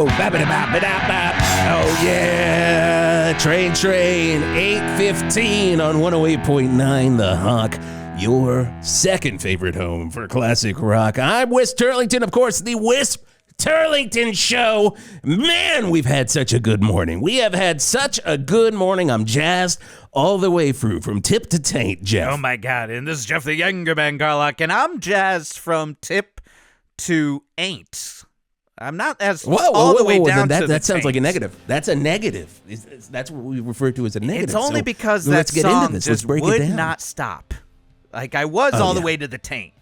Oh, bap-a-da-bap-a-da-bap. Oh, yeah. Train, 8:15 on 108.9 The Hawk. Your second favorite home for classic rock. I'm Wes Turlington, of course, the Wisp Turlington Show. Man, we've had such a good morning. We have had such a good morning. I'm jazzed all the way through, from tip to taint, Jeff. Oh, my God. And this is Jeff the Younger Man Garlock, and I'm jazzed from tip to ain't. I'm not as all the way down to the That sounds taint. like a negative. That's a negative. That's what we refer to as a negative. It's only so because that let's get song into this. Let's just break it would down. not stop. Like, I was all the way to the taint.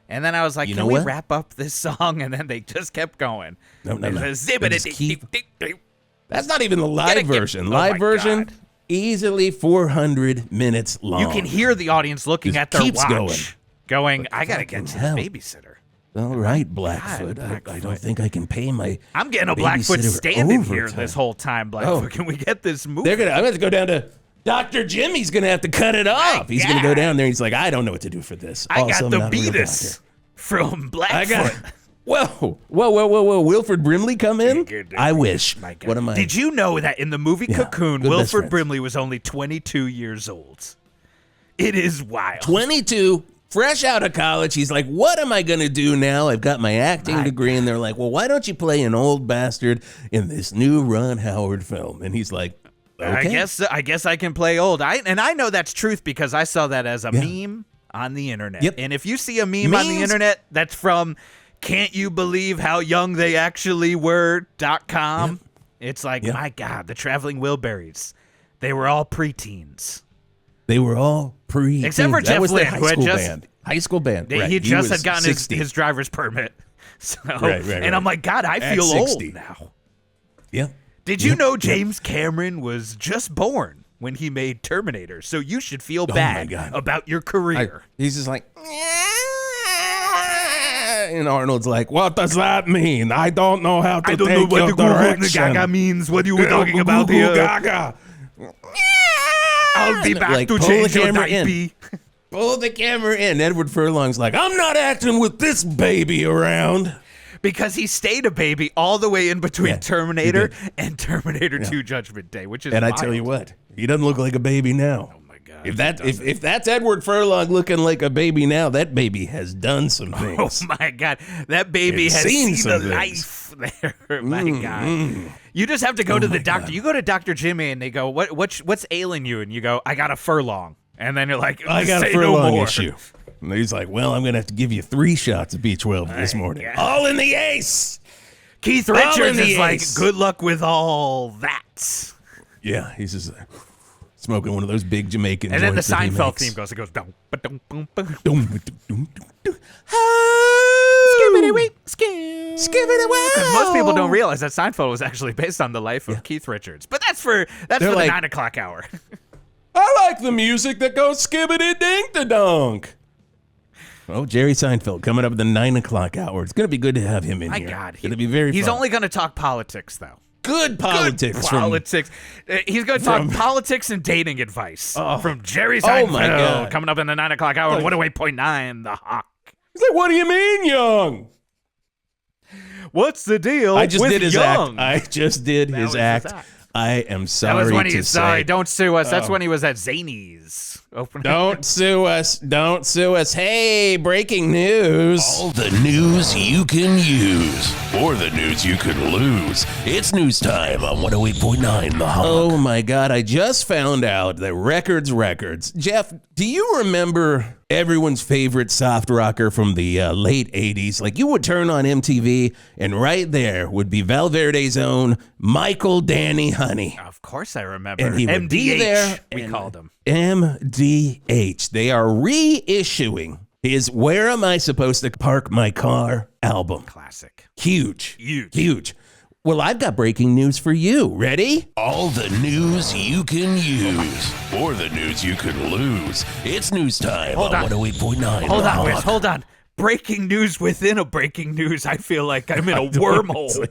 And then I was like, You can know we what? wrap up this song? And then they just kept going. No. That's That's not even the live version. Oh Live my version, God. easily 400 minutes long. You can hear the audience looking Just at their keeps watch. Going, I got to get to the hell. babysitter. All right, Blackfoot. I Blackfoot. don't think I can pay my I'm getting a Blackfoot babysitter standing here overtime. this whole time, Blackfoot. Oh. Can we get this movie? I'm going to go down to Dr. Jimmy's going to have to cut it off. He's going to go down there. He's like, I don't know what to do for this. I Also, got I'm the not a real beatus doctor. from Blackfoot. I got Whoa. Wilford Brimley come in? I wish. My God. What am I? Did you know that in the movie Yeah, Cocoon, good best Wilford friends. Brimley was only 22 years old? It is wild. 22, fresh out of college. He's like, what am I going to do now? I've got my acting degree. And they're like, well, why don't you play an old bastard in this new Ron Howard film? And he's like, okay. I guess I can play old. I know that's truth because I saw that as a meme on the internet. Yep. And if you see a meme on the internet that's from Can't You Believe How Young They Actually Were.com, Yep. it's like, my God, the Traveling Wilburys. They were all preteens. They were all pre. Except for that Jeff was Lynne, the high who had school just- band. High school band. Right. He just was had gotten 60. his driver's permit. So, Right. And I'm like, God, I At feel 60. old now. Yeah. Did you know James Cameron was just born when he made Terminator? So you should feel my bad God. about your career. He's just like, and Arnold's like, what does that mean? I don't know how to I don't take know what your the Goo Goo direction. Gaga means. What you were talking about Goo Goo here? Gaga. I'll be back Like, to pull change the your camera in. diaper. Pull the camera in. Edward Furlong's like, I'm not acting with this baby around. Because he stayed a baby all the way in between Yeah, Terminator he and Terminator 2 Judgment Day, which is And wild. I tell you what, he doesn't look like a baby now. Oh my God. If that's Edward Furlong looking like a baby now, that baby has done some Oh things. my God, that baby It's has seen seen the some life there. My God, you just have to go to the doctor. You go to Dr. Jimmy, and they go, "What's ailing you?" And you go, "I got a furlong." And then you're like, I got a "Say furlong no more." issue. And he's like, well, I'm going to have to give you 3 shots of B12 this morning. God. All in the ace. Keith All in Richards the is like, ace. "Good luck with all that." Yeah, he's just smoking one of those big Jamaican And then the joints that he Seinfeld makes. theme goes. It goes dum ba dum bum bum. Dum, dum, dum, dum. Skibbity wee. Because most people don't realize that Seinfeld was actually based on the life of Keith Richards. But that's for the like- 9 o'clock hour. I like the music that goes skibbity dink da dunk. Oh, Jerry Seinfeld coming up at the 9 o'clock hour. It's going to be good to have him in My here. God, It's going to be very He's fun. only going to talk politics, though. Good politics. Good from- politics. He's going to talk politics and dating advice from Jerry Oh, Seinfeld. my God. Coming up in the 9 o'clock hour. 108.9 The Hawk. He's like, what do you mean, young? What's the deal I just with did his Young? act. I just did That his was his act. act. I am sorry That was when to he's say. sorry. Don't sue us. That's when he was at Zany's. Don't sue us. Don't sue us. Hey, breaking news. All the news you can use, or the news you could lose. It's news time on 108.9 The Hawk. Oh my God, I just found out that Records. Jeff, do you remember everyone's favorite soft rocker from the late 80s? Like, you would turn on MTV and right there would be Val Verde's own Michael Danny Honey. Of course I remember. And he would MDH, be there. we and called him. MDH. They are reissuing his Where Am I Supposed to Park My Car album. Classic. Huge. Well, I've got breaking news for you. Ready? All the news you can use, or the news you could lose. It's news time Hold on on. 108.9 Hold The on, Wiz. Hawk. Hold on. breaking news within a breaking news. I feel like I'm in a wormhole.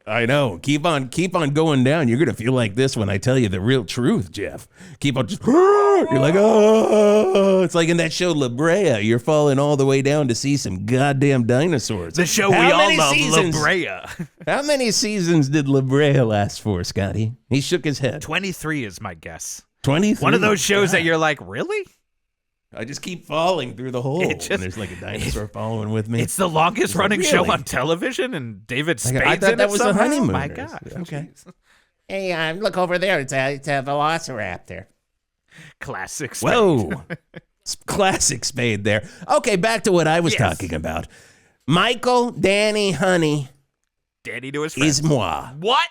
I know. Keep on going down. You're gonna feel like this when I tell you the real truth, Jeff. Keep on just. You're like, oh, it's like in that show La Brea. You're falling all the way down to see some goddamn dinosaurs. The show we all love, La Brea. How many seasons did La Brea last for, Scotty? He shook his head. 23 is my guess. 23. One of those shows that you're like, really? I just keep falling through the hole, and there's like a dinosaur following with me. It's the longest running show on television, and David Spade's I thought in that it was somehow? a honeymoon. My God. Okay. Hey, look over there. It's a velociraptor. Classic Spade. Whoa. Classic Spade there. Okay, back to what I was talking about. Michael, Danny, Honey. Danny to his friends. Is moi. What?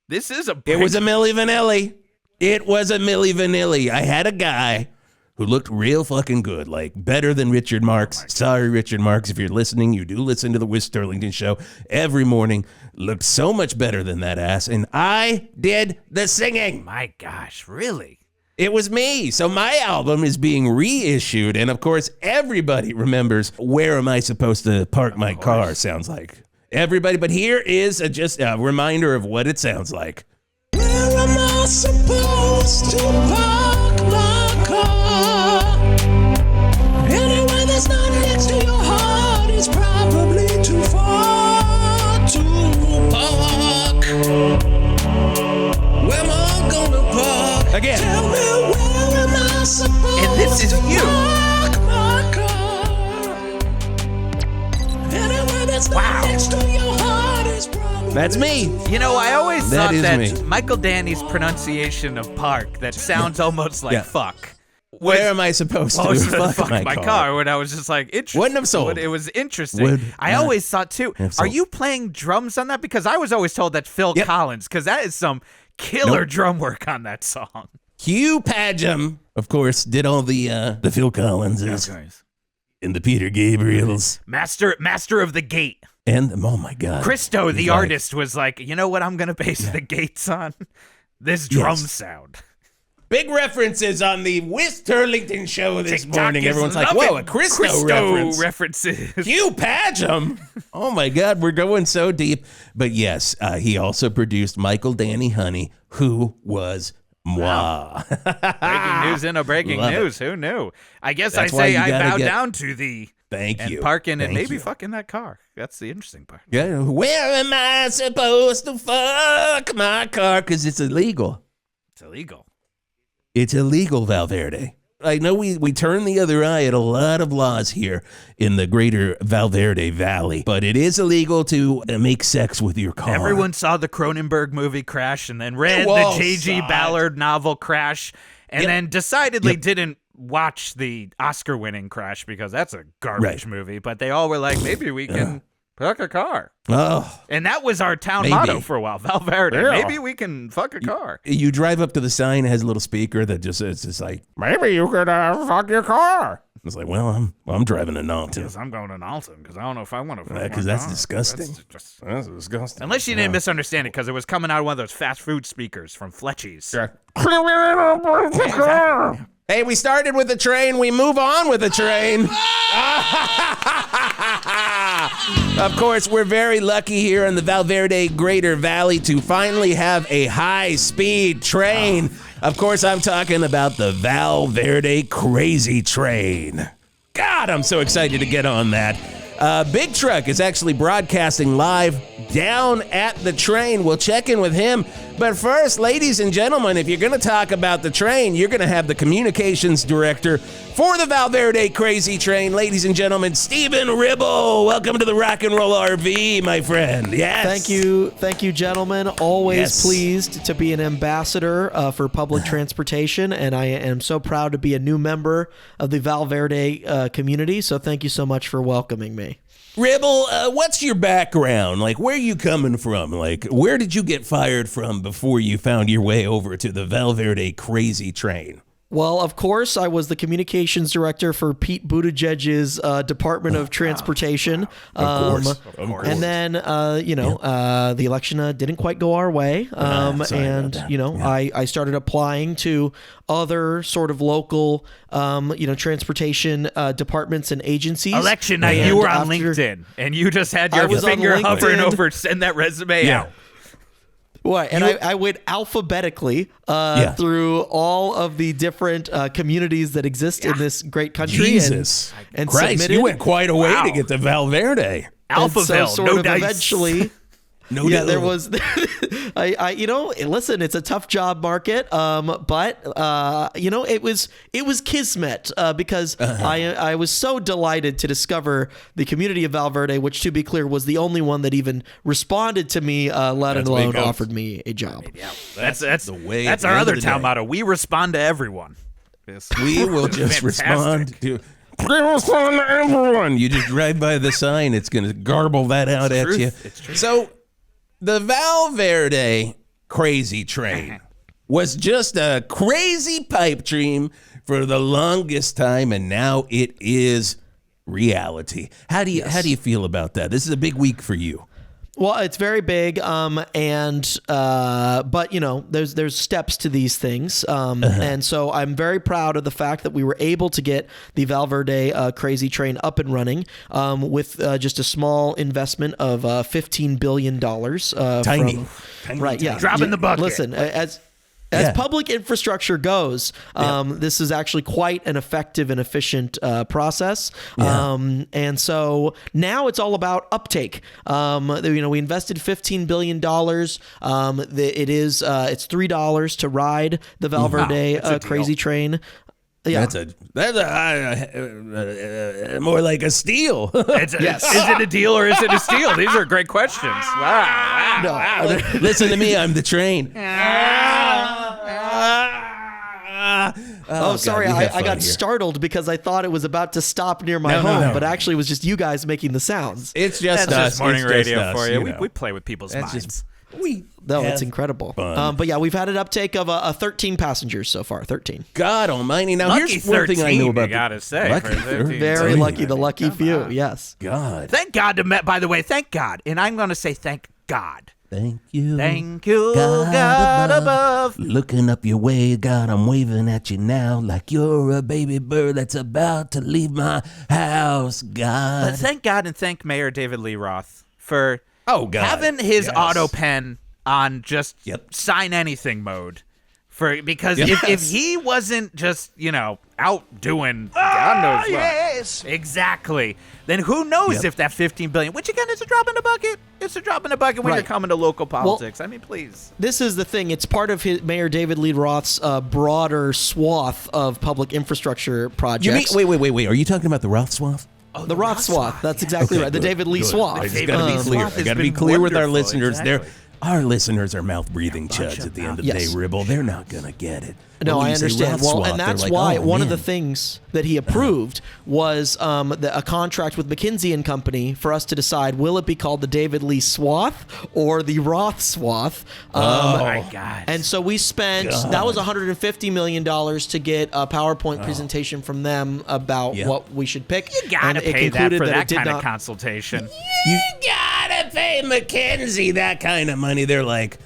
This is a It was a Milli Vanilli. It was a Milli Vanilli. I had a guy who looked real fucking good, like better than Richard Marx. Sorry, Richard Marx, if you're listening, you do listen to the Wis Sterlington show every morning. Looked so much better than that ass, and I did the singing. My gosh, really? It was me. So my album is being reissued, and of course, everybody remembers Where Am I Supposed to Park My Car sounds like. Everybody, but here is just a reminder of what it sounds like. Where am I supposed to park my car? Anywhere that's not next to your heart is probably too far to park. Where am I gonna park? Again. Tell me, where am I supposed And this is to you. park my car? Anywhere that's not next to your heart is probably That's me. You know, I always That thought is that me. Michael Danny's pronunciation of park, that sounds almost like fuck. Where am I supposed to fuck my car? When I was just like, interesting. Wouldn't have sold. It was interesting. Would I not always thought too, have are sold. you playing drums on that? Because I was always told that Phil Yep. Collins, because that is some killer Nope. drum work on that song. Hugh Padgham, of course, did all the Phil Collinses and the Peter Gabriels. Master of the Gate. And, oh my God. Christo, the He's like- artist, was like, you know what I'm going to base the gates on? This drum Yes. sound. Big references on the Wis Sterlington show this TikTok morning. is Everyone's like, loving whoa, a Christo reference. references. Hugh Padgham. Oh my God, we're going so deep. But yes, he also produced Michael Danny Honey, who was moi. Breaking news in a breaking Love it. news. Who knew? I guess That's I why say you I gotta bow get- down to thee. Thank And you. parking and Thank maybe you. fucking that car. That's the interesting part. Yeah, where am I supposed to fuck my car? Because it's illegal. It's illegal. It's illegal, Val Verde. I know we turn the other eye at a lot of laws here in the greater Val Verde Valley, but it is illegal to make sex with your car. Everyone saw the Cronenberg movie Crash and then read Whoa, the J.G. son. Ballard novel Crash and Yep. then decidedly Yep. didn't watch the Oscar-winning Crash because that's a garbage Right. movie. But they all were like, maybe we can fuck a car. Oh, And that was our town Maybe. motto for a while, Val Verde. Yeah. Maybe we can fuck a car. you drive up to the sign, it has a little speaker that just says, it's like, maybe you could fuck your car. It's like, well, I'm driving a Nantes. Because I'm going to Alton because I don't know if I want to fuck my Because that's car. disgusting. That's That's disgusting. Unless you didn't misunderstand it because it was coming out of one of those fast food speakers from Fletchy's. Hey, we started with a train. We move on with a train. Of course, we're very lucky here in the Val Verde Greater Valley to finally have a high-speed train. Of course, I'm talking about the Val Verde Crazy Train. God, I'm so excited to get on that. Big Truck is actually broadcasting live down at the train. We'll check in with him. But first, ladies and gentlemen, if you're going to talk about the train, you're going to have the communications director for the Val Verde Crazy Train. Ladies and gentlemen, Stephen Ribble. Welcome to the Rock and Roll RV, my friend. Yes. Thank you, gentlemen. Always Yes. pleased to be an ambassador for public transportation, and I am so proud to be a new member of the Val Verde community. So thank you so much for welcoming me. Ribble, what's your background? Like, where are you coming from? Like, where did you get fired from before you found your way over to the Val Verde Crazy Train? Well, of course, I was the communications director for Pete Buttigieg's Department of Transportation. Of course. And then, the election didn't quite go our way. I started applying to other sort of local, transportation departments and agencies. Election night, you were on LinkedIn, and you just had your finger hovering over, send that resume out. Right, and I went alphabetically through all of the different communities that exist in this great country. Jesus and Christ, submitted. you went quite a way to get to Val Verde. Alphaville, so no dice. Eventually, No, there was. Listen, it's a tough job market, but it was kismet because I was so delighted to discover the community of Val Verde, which, to be clear, was the only one that even responded to me, let alone offered me a job. Yeah, that's the way. That's at the our end other of the town day. motto. We respond to everyone. We will just respond to. We respond to everyone. You just drive by the sign; it's going to garble that out at you. It's true. So, the Val Verde Crazy Train was just a crazy pipe dream for the longest time, and now it is reality. How do you feel about that? This is a big week for you. Well, it's very big, but there's steps to these things, and so I'm very proud of the fact that we were able to get the Val Verde Crazy Train up and running with just a small investment of $15 billion. Tiny, right? Yeah, drop in the bucket. Listen, as public infrastructure goes, this is actually quite an effective and efficient process. And so now it's all about uptake. We invested $15 billion. It's $3 to ride the Val Verde Crazy Train. Yeah. That's more like a steal. Is it a deal or is it a steal? These are great questions. Wow. Listen to me, I'm the train. Sorry, God, I got startled because I thought it was about to stop near my home, but actually it was just you guys making the sounds. It's just That's us. just morning It's radio just us, for you. know. We play with people's minds. It's incredible. But yeah, we've had an uptake of 13 passengers so far. 13. God almighty. Now, Lucky here's one thing I 13, know about you gotta say. Lucky for 13. Very lucky, the lucky few. Yes. God. Thank God by the way, thank God. And I'm going to say thank God. Thank you. Thank you, God above. Looking up your way, God, I'm waving at you now like you're a baby bird that's about to leave my house, God. But thank God and thank Mayor David Lee Roth for God. having his Yes. auto pen on just sign anything mode. Because if he wasn't just, out doing God knows what. Yes. Exactly. Then who knows if that $15 billion, which again is a drop in the bucket. It's a drop in the bucket when you're coming to local politics. I mean, please. This is the thing. It's part of Mayor David Lee Roth's broader swath of public infrastructure projects. You mean, wait. Are you talking about the Roth swath? Oh, the Roth swath. That's exactly right. The David Lee swath. I just got to be clear. I got to be clear with our listeners. Our listeners are mouth-breathing chuds at the end of the day, Ribble. They're not going to get it. No, When I you say understand. Roth Well, swath, and that's they're like, why oh, one of man. the things that he approved was a contract with McKinsey and Company for us to decide, will it be called the David Lee swath or the Roth swath? Oh, my God. And so we spent, that was $150 million to get a PowerPoint presentation from them about what we should pick. You got to pay that for that kind of consultation. You gotta pay McKinsey that kind of money. They're like,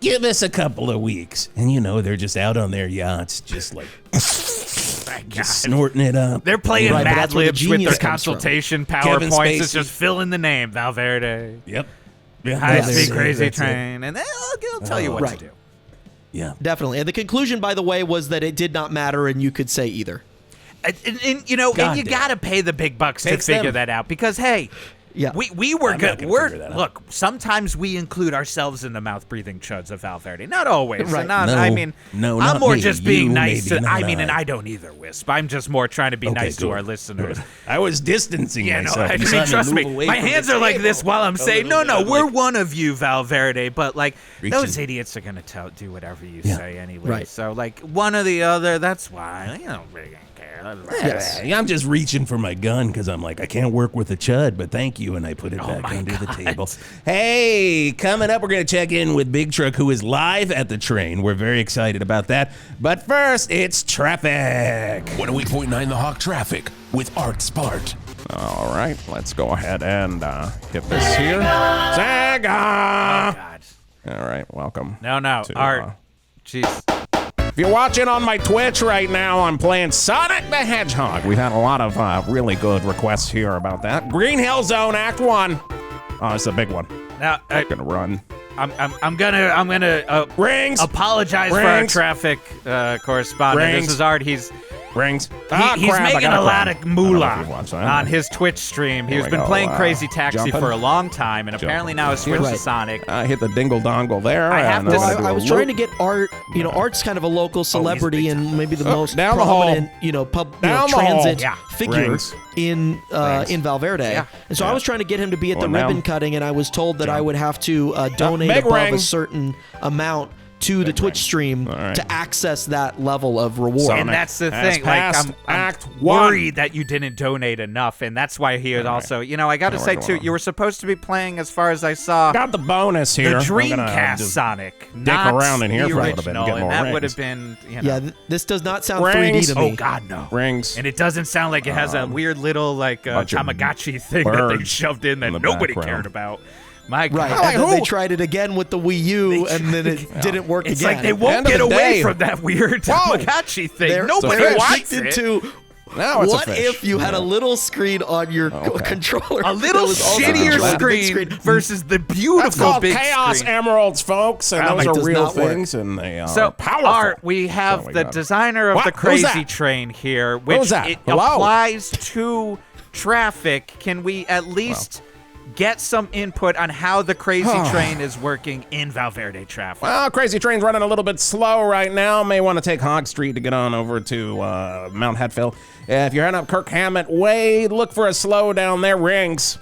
give us a couple of weeks. And, they're just out on their yachts, just like just snorting it up. They're playing Right, but Mad that's where the Libs with their genius comes from. consultation Kevin PowerPoints. It's Spacey. just fill in the name, Val Verde. Yep. High-speed crazy That's it. train. And they'll tell you what to do. Yeah. Definitely. And the conclusion, by the way, was that it did not matter and you could say either. And you got to pay the big bucks to Takes figure them. that out because, hey, Yeah. we were I'm not good. gonna figure that out. Look, sometimes we include ourselves in the mouth-breathing chuds of Val Verde. Not always. Right. And not, No, I mean, no, I'm not more me. just being You, nice. maybe, not And I. I don't either, Wisp. I'm just more trying to be nice to good. our listeners. I was distancing Yeah, no, myself. I I'm mean, trying to trust move me. away My from hands the are like table this while I'm a saying, little no, bit. I'm we're like, one of you, Val Verde. But, like, those Reaching. idiots are going to do whatever you Yeah. say anyway. Right. So, like, one or the other, that's why. You don't really care. Yes. I'm just reaching for my gun because I'm like, I can't work with a chud, but thank you, and I put it back under the table. Hey, coming up, we're going to check in with Big Truck, who is live at the train. We're very excited about that. But first, it's traffic. 108.9 The Hawk traffic with Art Spart. All right, let's go ahead and hit this here. Zaga! Oh, God. All right, welcome. No, Art. Jeez. If you're watching on my Twitch right now, I'm playing Sonic the Hedgehog. We've had a lot of really good requests here about that. Green Hill Zone, Act 1. Oh, it's a big one. Now, I'm gonna run. I'm gonna Rings. apologize for our traffic correspondent. Rings. This is Art. He's Rings. he's Crap, I making gotta a lot run. of moolah I don't know if you watched that. on his Twitch stream. He Here has we been go. playing Crazy Taxi Jumping. for a long time, and apparently now has switched to Sonic. I hit the dingle dongle there. I have and to- I'm gonna do I a was loop. trying to get Art. Art's kind of a local celebrity big and maybe the most down the hall. prominent, Down the hall. transit Yeah. figure Rings. in Val Verde. Yeah. And so I was trying to get him to be at the Going down. ribbon cutting, and I was told that I would have to donate big above a rings. certain amount to the Twitch stream right. to access that level of reward. And that's the has thing. Like, passed I'm Act 1. worried that you didn't donate enough, and that's why he was also. You know, I got to Now say we're too, going you were supposed to be playing, as far as I saw, Got the bonus the here. I'm gonna, Dreamcast just Sonic, not around in here the for a little bit and original, get and more that would rings. have been, you know. Yeah, this does not sound Rings. 3D to me. Oh God, no. Rings. And it doesn't sound like it has a weird little like bunch of Tamagotchi thing that they birds shoved in that in the nobody background. cared about. My God. Right, Hey, and then they who- tried it again with the Wii U, and then it didn't work It's again. like they End won't of get the away day. from that weird Whoa. Tamagotchi thing. They're Nobody wants addicted it. to. Now it's What a fish. if you had a little screen on your controller? A little that was also shittier controlled by the big screen versus the beautiful That's called big Chaos screen. Emeralds, folks, and It those are does real not work. things, and they are So, powerful. Art, we have So we the got- designer of What? the Who's Crazy that? Train here, which that? it Hello? applies to traffic. Can we at least get some input on how the Crazy Train is working in Val Verde traffic? Well, Crazy Train's running a little bit slow right now. May want to take Hog Street to get on over to Mount Hatfield. If you're heading up Kirk Hammett Way, look for a slow down there. Rings.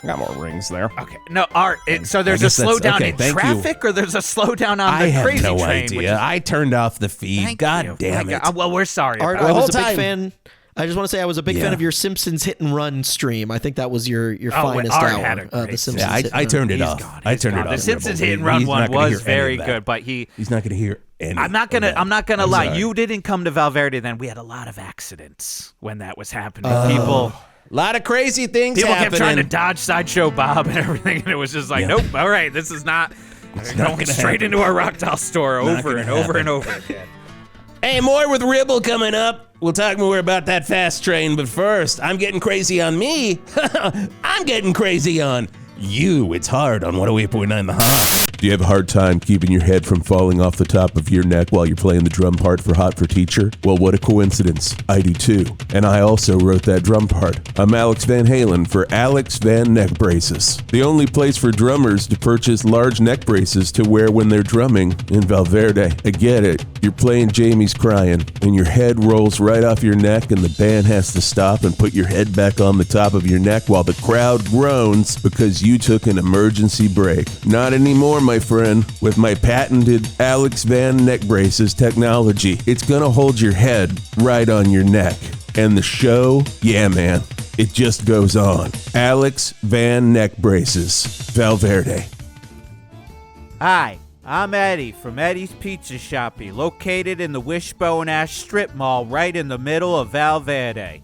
Got more rings there. Okay, no, Art. So there's a guess that's- slowdown okay, in thank you. traffic, or there's a slowdown on I the have Crazy no Train? which idea. is- I turned off the feed. Thank God you. damn My it. God. Well, we're sorry. Art, about I it. was whole a big time- fan. I just want to say I was a big Yeah. fan of your Simpsons hit and run stream. I think that was your Oh, finest Art hour. had a great the Simpsons. Yeah, hit and I run. turned it He's off. gone. I He's turned gone. it off. The Simpsons Ribble. hit and run He's one not gonna was hear any very of that. good, but he. He's not going to hear any. I'm not gonna I'm lie. sorry. You didn't come to Val Verde then. We had a lot of accidents when that was happening. People A lot of crazy things kept happening. trying to dodge Sideshow Bob and everything, and it was just like, Yep. nope. All right, this is not. not going gonna straight happen. into a rock doll store Not over gonna and over happen. and over again. Hey, more with Ribble coming up. We'll talk more about that fast train, but first, I'm getting crazy on me. I'm getting crazy on you. It's hard on 108.9 The Hawk. Do you have a hard time keeping your head from falling off the top of your neck while you're playing the drum part for Hot for Teacher? Well, what a coincidence. I do too. And I also wrote that drum part. I'm Alex Van Halen for Alex Van Neck Braces. The only place for drummers to purchase large neck braces to wear when they're drumming in Val Verde. I get it. You're playing Jamie's Crying, and your head rolls right off your neck, and the band has to stop and put your head back on the top of your neck while the crowd groans because you took an emergency break. Not anymore, my friend. With my patented Alex Van Neck Braces technology, it's gonna hold your head right on your neck. And the show, yeah, man, it just goes on. Alex Van Neck Braces, Val Verde. Hi, I'm Eddie from Eddie's Pizza Shoppy, located in the Wishbone Ash Strip Mall right in the middle of Val Verde.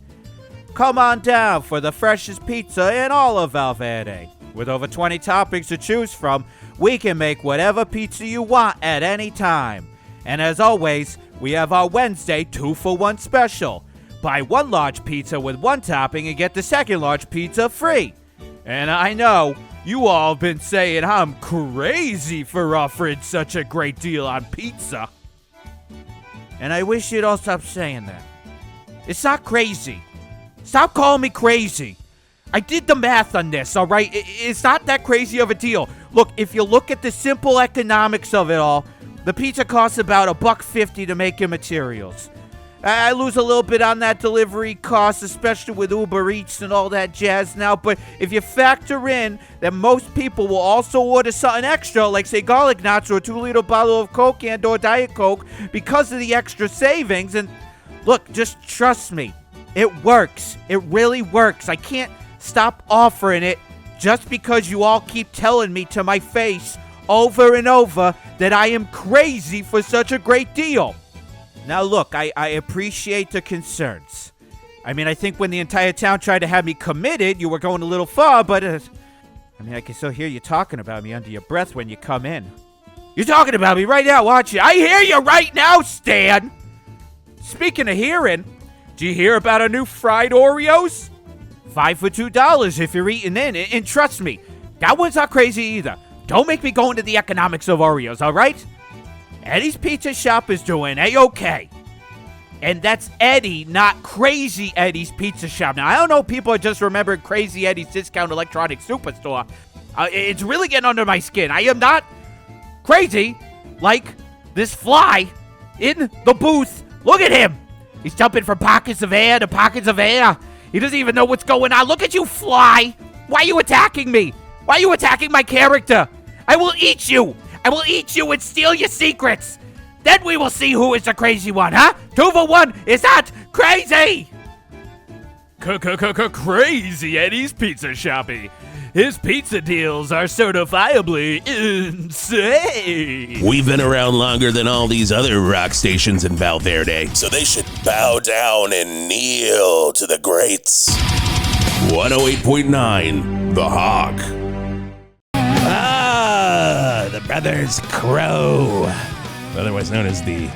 Come on down for the freshest pizza in all of Val Verde. With over 20 toppings to choose from, we can make whatever pizza you want at any time. And as always, we have our Wednesday 2-for-1 special. Buy one large pizza with one topping and get the second large pizza free. And I know you all have been saying I'm crazy for offering such a great deal on pizza. And I wish you'd all stop saying that. It's not crazy. Stop calling me crazy. I did the math on this, all right? It's not that crazy of a deal. Look, if you look at the simple economics of it all, the pizza costs about $1.50 to make your materials. I lose a little bit on that delivery cost, especially with Uber Eats and all that jazz now. But if you factor in that most people will also order something extra, like say garlic knots or a 2-liter bottle of Coke and or Diet Coke because of the extra savings, and Look, just trust me. It works. It really works. I can't stop offering it just because you all keep telling me to my face over and over that I am crazy for such a great deal. Now look, I appreciate the concerns. I mean, I think when the entire town tried to have me committed, you were going a little far, but I can still hear you talking about me under your breath when you come in. You're talking about me right now, aren't you? I hear you right now, Stan! Speaking of hearing, do you hear about our new fried Oreos? 5 for $2 if you're eating in. And trust me, that one's not crazy either. Don't make me go into the economics of Oreos, all right? Eddie's Pizza Shop is doing A-okay. And that's Eddie, not Crazy Eddie's Pizza Shop. Now, I don't know if people are just remembering Crazy Eddie's Discount Electronic Superstore. It's really getting under my skin. I am not crazy like this fly in the booth. Look at him. He's jumping from pockets of air to pockets of air. He doesn't even know what's going on. Look at you, fly. Why are you attacking me? Why are you attacking my character? I will eat you. I will eat you and steal your secrets. Then we will see who is the crazy one, huh? 2 for 1 is not crazy. Crazy Eddie's Pizza Shoppy. His pizza deals are certifiably insane. We've been around longer than all these other rock stations in Val Verde, so they should bow down and kneel to the greats. 108.9, The Hawk. The Brothers Crow, otherwise known as the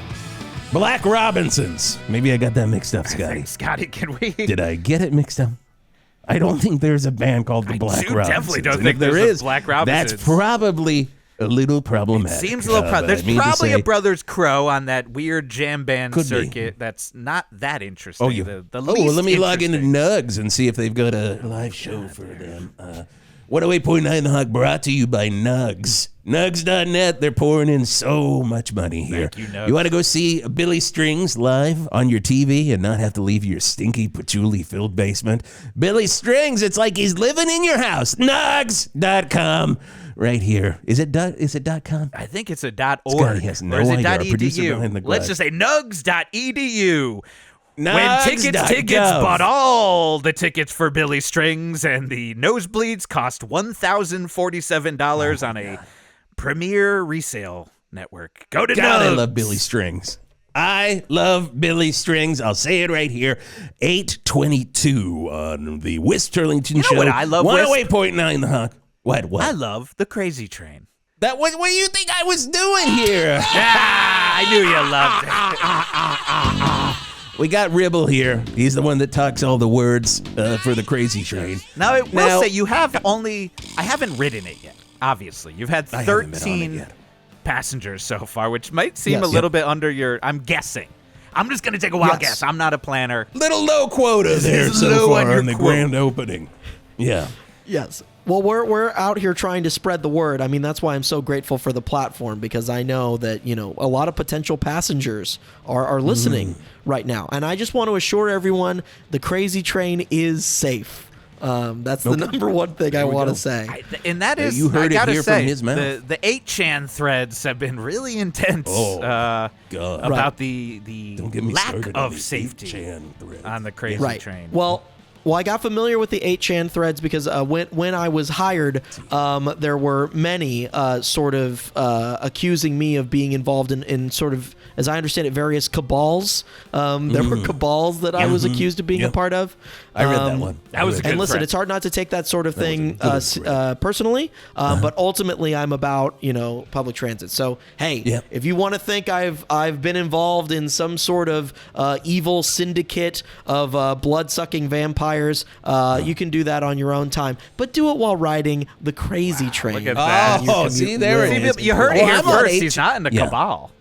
Black Robinsons. Maybe I got that mixed up, Scotty. Scotty, can we? Did I get it mixed up? I don't think there's a band called the Black Robinsons. I definitely don't And think if there there's is, a Black Robinsons. That's probably a little problematic. Seems a little but There's I mean to probably say- a Brothers Crow on that weird jam band Could be. circuit that's not that interesting. Oh, you. The Well, least let me log into interesting. Nugs and see if they've got a live show for them. 108.9 The Hawk brought to you by Nugs. Nugs.net. They're pouring in so much money here. Thank you, Nugs. You want to go see Billy Strings live on your TV and not have to leave your stinky, patchouli-filled basement? Billy Strings, it's like he's living in your house. Nugs.com. Right here. Is it .com? I think it's a Scotty .org. has no or is it idea. Our producer behind the .edu? Let's glass. just say nugs.edu. When Nugs.gov. tickets bought all the tickets for Billy Strings, and the nosebleeds cost $1,047 on a premier resale network. Go to God, Nugs. I love Billy Strings. I love Billy Strings. I'll say it right here. 822 on the Wisp Turlington Show. what I love, Wisp? 108.9 The Hawk. What? I love the Crazy Train. That was what do you think I was doing here? I knew you loved it. We got Ribble here. He's the one that talks all the words for the Crazy Train. Now, I will Now- say you have only... I haven't ridden it yet, obviously. You've had I haven't been on it 13 yet. passengers so far, which might seem Yes. a little bit under your... I'm guessing. I'm just going to take a wild Yes. guess. I'm not a planner. Little low quota there is so low on far your on the quote. grand opening. Yeah. Yes. Well, we're out here trying to spread the word. I mean, that's why I'm so grateful for the platform, because I know that, a lot of potential passengers are listening right now. And I just want to assure everyone the Crazy Train is safe. That's the number one thing I want to say. And that is, you heard I it gotta here say, from his mouth. The 8chan threads have been really intense God. about the Don't get me lack started on of these safety 8chan threads. on the Crazy Right. Train. Well, I got familiar with the 8chan threads because when I was hired, there were many sort of accusing me of being involved in sort of, as I understand it, various cabals. There were cabals that I was accused of being a part of. I read that one. That was a good And listen, thread. it's hard not to take that sort of thing a good thread. personally, but ultimately I'm about public transit. So hey, Yep. if you want to think I've been involved in some sort of evil syndicate of blood-sucking vampires, you can do that on your own time, but do it while riding the Crazy Train. Look at that. Oh, see, there it is. You heard it Oh, here I'm on first. 8chan. He's not in the Yeah. cabal.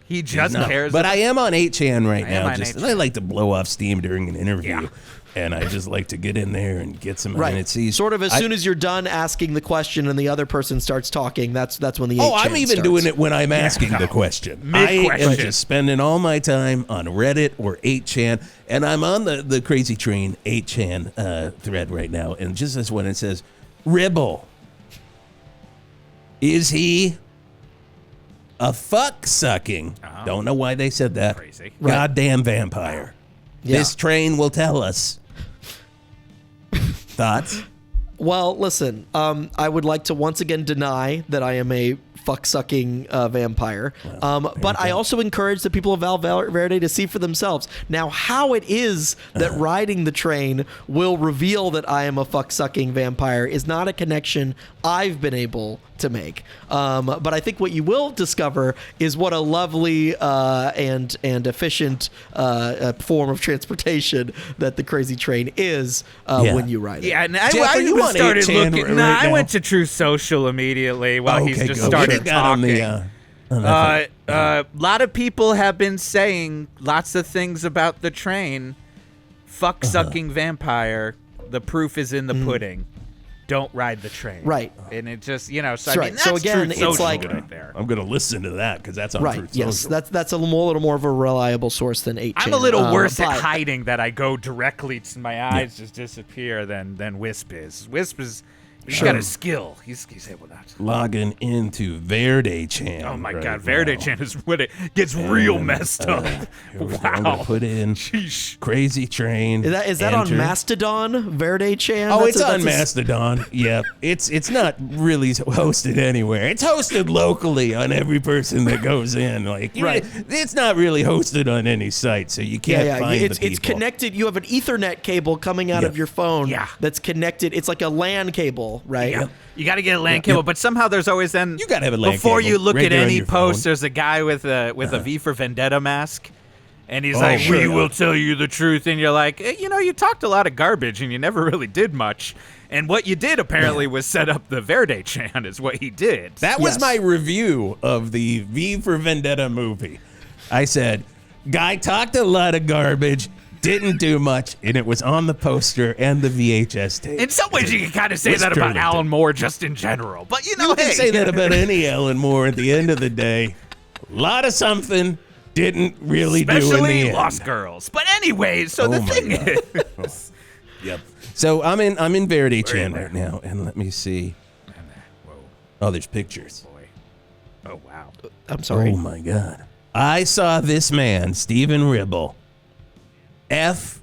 He just No, cares. but I am on 8chan right am now. on Just 8chan. I like to blow off steam during an interview, Yeah. and I just like to get in there and get some. Right. And it's easy. Sort of as soon as you're done asking the question and the other person starts talking, that's when the 8chan Oh, I'm even starts. doing it when I'm asking the question. I am Mid-question. just spending all my time on Reddit or 8chan, and I'm on the Crazy Train 8chan thread right now. And just this one, it says, Ribble, is he a fuck-sucking, don't know why they said that, Crazy. goddamn vampire. Yeah. This train will tell us. Thoughts? Well, listen, I would like to once again deny that I am a fuck-sucking vampire. But I also encourage the people of Val Verde to see for themselves. Now, how it is that riding the train will reveal that I am a fuck-sucking vampire is not a connection I've been able to make. But I think what you will discover is what a lovely and efficient form of transportation that the Crazy Train is when you ride it. Yeah, and Jeff, I are you even on started 8chan looking. right I now? went to True Social immediately while he's just good. started What do you got on talking. the, A lot of people have been saying lots of things about the train. Fuck sucking vampire. The proof is in the pudding. Don't ride the train. Right. And it just, so That's I mean, right. that's So again, Truth it's Social like- right there. I'm going to listen to that because that's on Right. Truth Yes. Social. That's a little more of a reliable source than 8chan. I'm a little worse at but- hiding that I go directly to my eyes just disappear than Wisp is. Wisp is he's got a skill. He's able to. Logging into Verde Chan. Oh my right God, Verde now. Chan is when it gets real messed up. Here we go. I'm going to Wow. put in Sheesh. Crazy Train. Is that on enter. Mastodon, Verde Chan? Oh, That's it's a- on that's a- Mastodon. Yeah, it's not really hosted anywhere. It's hosted locally on every person that goes in. Like, Right. It's not really hosted on any site, so you can't find It's the people. it's connected. You have an Ethernet cable coming out of your phone. Yeah. That's connected. It's like a LAN cable, right? Yeah. You got to get a LAN cable, but somehow there's always then. You gotta have a LAN before cable you look right at there on any your post. phone. There's a guy with a V for Vendetta mask, and he's Oh, like, "We sure. will tell you the truth," and you're like, you talked a lot of garbage, and you never really did much. And what you did apparently was set up the Verde Chan, is what he did. That was Yes. my review of the V for Vendetta movie. I said, guy talked a lot of garbage, didn't do much, and it was on the poster and the VHS tape. In some ways, you can kind of say Wes that about Turlington. Alan Moore just in general, but You can hey, say that about any Alan Moore at the end of the day. A lot of something didn't really do in the especially end. Lost Girls. But anyways, so the Oh my thing God. is, Yep. So I'm in Verde Chan where? right now, and let me see. whoa, Oh, there's pictures. boy, oh wow. I'm sorry. Oh my God. I saw this man, Stephen Ribble, F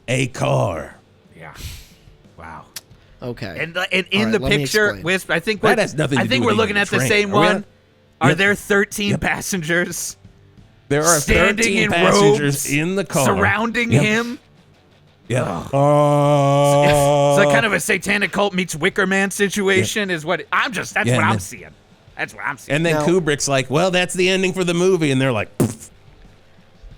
a car. Yeah. Wow. Okay. And in All the right, let me picture, explain. Wisp, I think That has nothing to do we're with looking even at the train. same Are we one. on- Are Yep. there 13 passengers There are standing 13 in passengers robes in the car. surrounding Yep. him? Yeah. It's like kind of a satanic cult meets Wicker Man situation. Is what I'm just. That's Yeah, what and I'm then- seeing. That's what I'm seeing. And then Now- Kubrick's like, well, that's the ending for the movie. And they're like, "Pfft."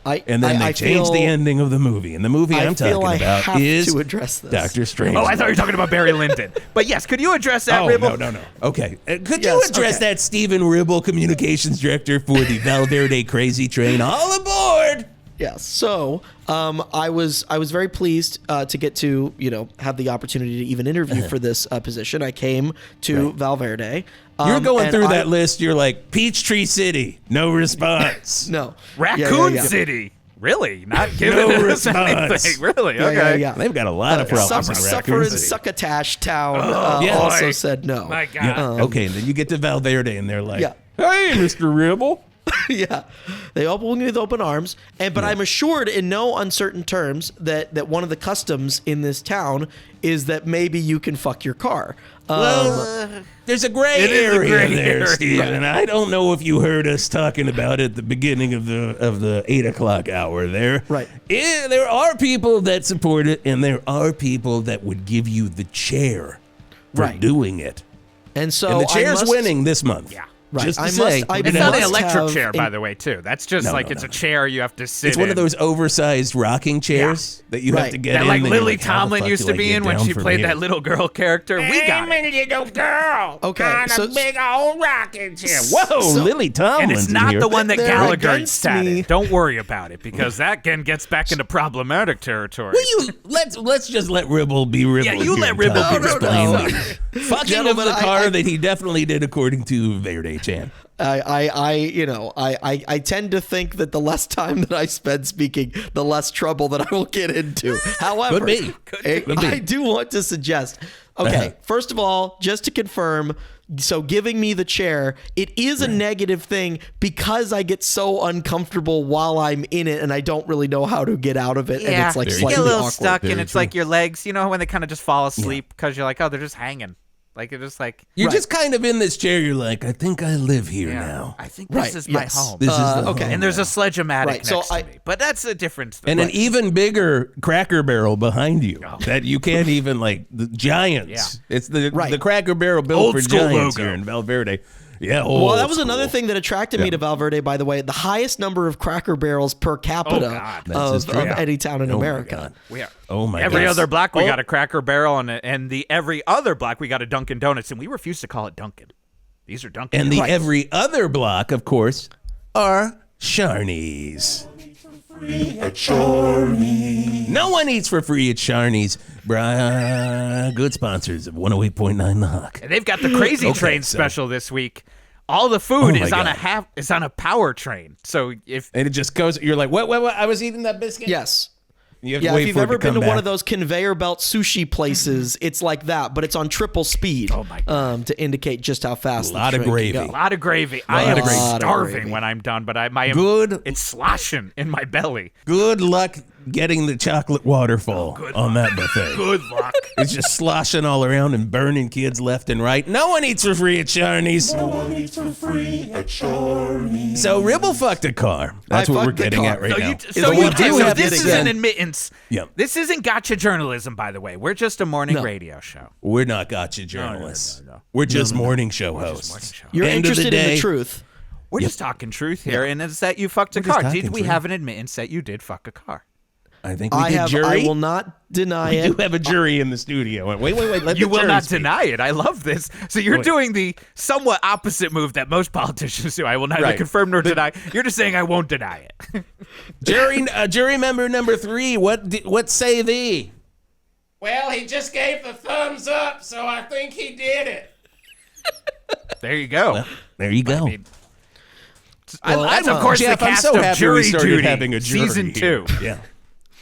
And then they changed the ending of the movie. And the movie I'm talking about have is to address this. Doctor Strange. Oh, I thought you were talking about Barry Lyndon. But yes, could you address that, Oh, Ribble? no. Okay. Could you Yes, address okay. that Stephen Ribble, communications director for the Val Verde Crazy Train? All aboard! Yes. So I was very pleased to get to have the opportunity to even interview for this position. I came to Val Verde. You're going and through I- that list. You're like, Peachtree City, no response. No. Raccoon Yeah. City. Really? Not giving No us response. anything. Really? Yeah, Okay. yeah. They've got a lot of problems in Suffer Raccoon in City. Succotash Town yeah. also Boy. said no. My God. Yeah. Okay, and then you get to Val Verde, and they're like, Yeah. hey, Mr. Ribble. Yeah, they open me with open arms, but I'm assured in no uncertain terms that one of the customs in this town is that maybe you can fuck your car. There's a gray It is a area gray there, area. Steven. I don't know if you heard us talking about it at the beginning of the 8 o'clock hour there. Right. Yeah, there are people that support it, and there are people that would give you the chair for Right. doing it. And so And the chair's I must, winning this month. Yeah. Right. Just to I say, must- I It's must not an electric have chair, by in- the way, too. That's just No, like no, it's no. a chair you have to sit it's one of in. those oversized rocking chairs that you have Right. to get That in. like and you're Lily like, how the Tomlin fuck used do to I be get in when down she from played here? that little girl character. We got it. little girl. Okay, On so- a big old rocking chair. Whoa, Lily Tomlin's And it's in not here. the one that They're Gallagher against sat me. in. Don't worry about it, because that again gets back into problematic territory. Let's just let Ribble be Ribble. Yeah, you here let and Ribble tell be us Ribble. plainly. Fucking of Gentlemen, the car I- that he definitely did according to Verde Chan. I tend to think that the less time that I spend speaking, the less trouble that I will get into. However, Could be. Could be. I do want to suggest. Okay, first of all, just to confirm, So giving me the chair, it is a negative thing because I get so uncomfortable while I'm in it and I don't really know how to get out of it. And it's like you slightly get a little awkward. stuck, and it's like your legs, you know, when they kind of just fall asleep because you're like, oh, they're just hanging. Like, it's just like, You're just kind of in this chair. You're like, I think I live here now. I think this is my home. This is the okay. home And there's a sledge-o-matic Right, next so to me. But that's a different thing. and an even bigger Cracker Barrel behind you that you can't even the giants. Yeah. It's the Cracker Barrel built Old for school giants logo. here in Val Verde. Yeah. Well, that was another thing that attracted me to Val Verde, by the way. The highest number of Cracker Barrels per capita God. That's of true. any town in Oh my America. God. We are. Oh my Every God. other block, we got a Cracker Barrel, and the every other block, we got a Dunkin' Donuts, and we refuse to call it Dunkin'. These are Dunkin'. And the every other block, of course, are Sharnies. No one eats for free at Sharnies. Good sponsors of 108.9 The Hawk. And they've got the Crazy Train so- special this week. All the food Oh my is on God. a power train. So if And it just goes, you're like, what? I was eating that biscuit? Yes. You have to Yeah, wait if you've for it ever been come to one back. of those conveyor belt sushi places, it's like that, but it's on triple speed. Oh my God. To indicate just how fast A lot the of train gravy. can a go. lot of gravy, I am of gravy. starving Gravy. when I'm done. But Good. It's sloshing in my belly. Good luck getting the chocolate waterfall on that buffet. Good luck. It's just sloshing all around and burning kids left and right. No one eats for free at Sharnies. So Ribble fucked a car. That's I what we're fucked the getting car. at right So, now. this is an admittance. Yep. This isn't gotcha journalism, by the way. We're just a morning No. radio show. We're not gotcha journalists. no. We're just morning show hosts. morning show. You're End of the interested in day- the truth. We're just talking truth here, and it's that you fucked a We're just car. talking Did we truth. have an admittance that you did fuck a car? I think we did jury. I will not deny we it. do have a jury in the studio. Wait. Let You the will jury not speak. deny it. I love this. So you're doing the somewhat opposite move that most politicians do. I will neither Right. confirm nor deny. You're just saying I won't deny it. Jury member number 3. What say thee? Well, he just gave the thumbs up, so I think he did it. There you go. There you go. mean, That's of course Jeff, the I'm cast so of happy Jury we started Duty, having a jury season here. 2. Yeah.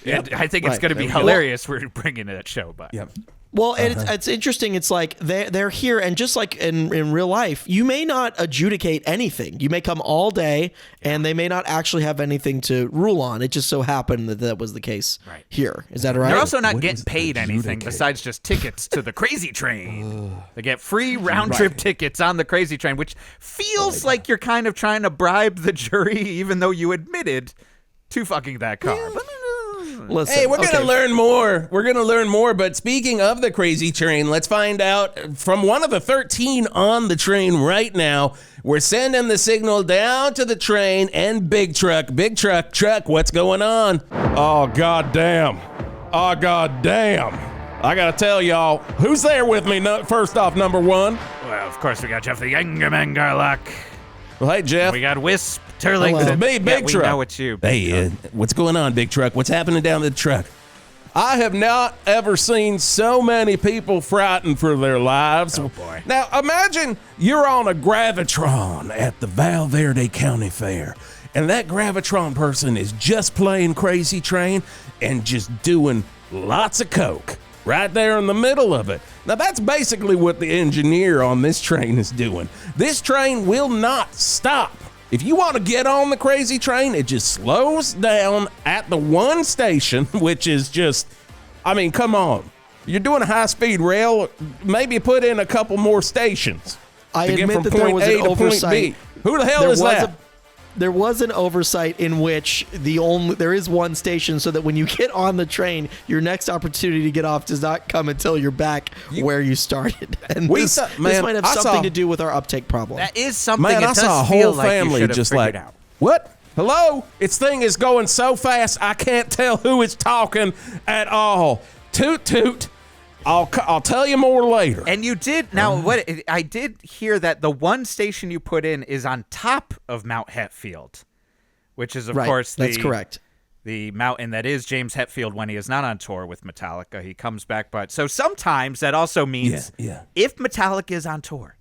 And I think it's Right. going to be There we go. hilarious. We're bringing that show, but Yep. Well, and it's interesting. It's like they're here, and just like in real life, you may not adjudicate anything. You may come all day, and they may not actually have anything to rule on. It just so happened that was the case here. Is that right? they're also not What getting is paid anything adjudicate? besides just tickets to the Crazy Train. They get free round trip tickets on the Crazy Train, which feels like you're kind of trying to bribe the jury, even though you admitted to fucking that car. But, Listen, Hey, we're going to okay. learn more. We're going to learn more. But speaking of the Crazy Train, let's find out from one of the 13 on the train right now. We're sending the signal down to the train and Big Truck. Big Truck, what's going on? Oh, goddamn. Oh, goddamn. I gotta tell y'all, who's there with me? First off, number 1. well, of course, we got Jeff the Yangermangarlock. Well, hey, Jeff. We got Wisp, Turlington. Hello. Big we Truck. know it's you. Hey, what's going on, Big Truck? What's happening down the truck? I have not ever seen so many people frightened for their lives. Oh, boy. Now, imagine you're on a Gravitron At the Val Verde County Fair, and that Gravitron person is just playing Crazy Train and just doing lots of coke right there in the middle of it. Now, that's basically what the engineer on this train is doing. This train will not stop. If you want to get on the Crazy Train, it just slows down at the one station, which is just, I mean, come on. You're doing a high-speed rail, maybe put in a couple more stations I to get admit from that there point was A an to point oversight. B. Who the hell There is was that? there was an oversight in which there is one station, so that when you get on the train, your next opportunity to get off does not come until you're back where you started. And this man, might have I something saw- to do with our uptake problem. That is something Man, it I does saw a feel whole like you family should have just figured like, out. what? Hello? Its thing is going so fast, I can't tell who is talking at all. Toot, toot. I'll tell you more later. And you did now. What I did hear that the one station you put in is on top of Mount Hetfield, which is of Right, course that's correct. The mountain that is James Hetfield when he is not on tour with Metallica. He comes back, but so sometimes that also means if Metallica is on tour,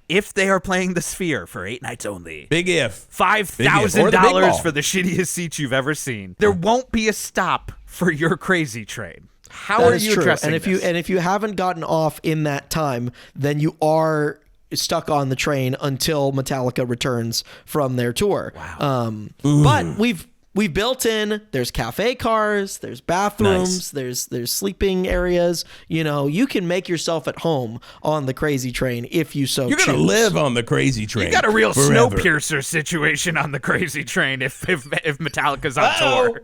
if they are playing the Sphere for 8 nights only, Big if. $5,000 Or the big ball. for the shittiest seats you've ever seen, there won't be a stop for your Crazy Train. How That are is you true. addressing And if this? you haven't gotten off in that time, then you are stuck on the train until Metallica returns from their tour. Wow. But we've built in, there's cafe cars, there's bathrooms, there's sleeping areas. You know, you can make yourself at home on the Crazy Train if you so You're choose. going to live on the Crazy Train. You got a real forever. Snowpiercer situation on the Crazy Train if Metallica's on tour.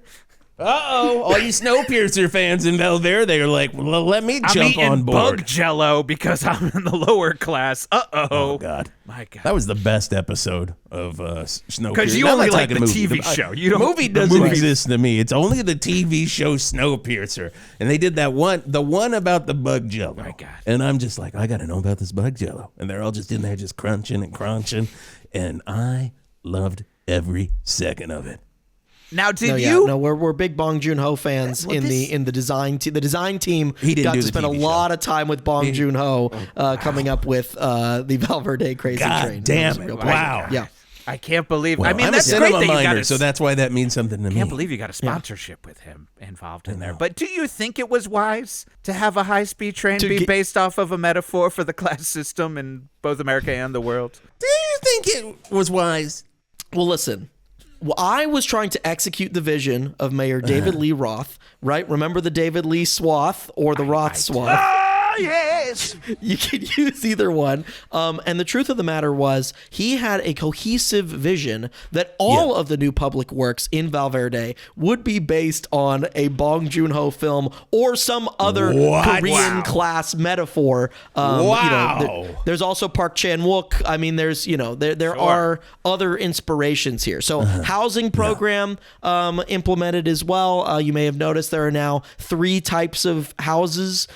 Uh-oh. All you Snowpiercer fans in Val Verde are like, well, let me jump on board. Bug Jello because I'm in the lower class. Oh, God. My God. That was the best episode of Snowpiercer. Because you Now only I'm like the talking movie. TV show. The movie doesn't exist to me. It's only the TV show Snowpiercer. And they did the one about the bug jello. My God. And I'm just like, I got to know about this bug jello. And they're all just in there just crunching and crunching. And I loved every second of it. Now, you? We're big Bong Joon-ho fans in the design team. The design team got to spend a lot of time with Bong Joon-ho coming up with the Val Verde Crazy Train. God damn it! Wow. Yeah. I can't believe. Well, I mean, I'm that's a great cinema that you got minor, so that's why that means something to me. I can't believe you got a sponsorship with him involved in there. But do you think it was wise to have a high-speed train be based off of a metaphor for the class system in both America and the world? Do you think it was wise? Well, listen. Well, I was trying to execute the vision of Mayor David Lee Roth, right? Remember the David Lee swath or the Roth swath? Oh, yes! You could use either one. And the truth of the matter was he had a cohesive vision that all of the new public works in Val Verde would be based on a Bong Joon-ho film or some other Korean class metaphor. There's also Park Chan-wook. I mean, there's, there are other inspirations here. So housing program implemented as well. You may have noticed there are now 3 types of houses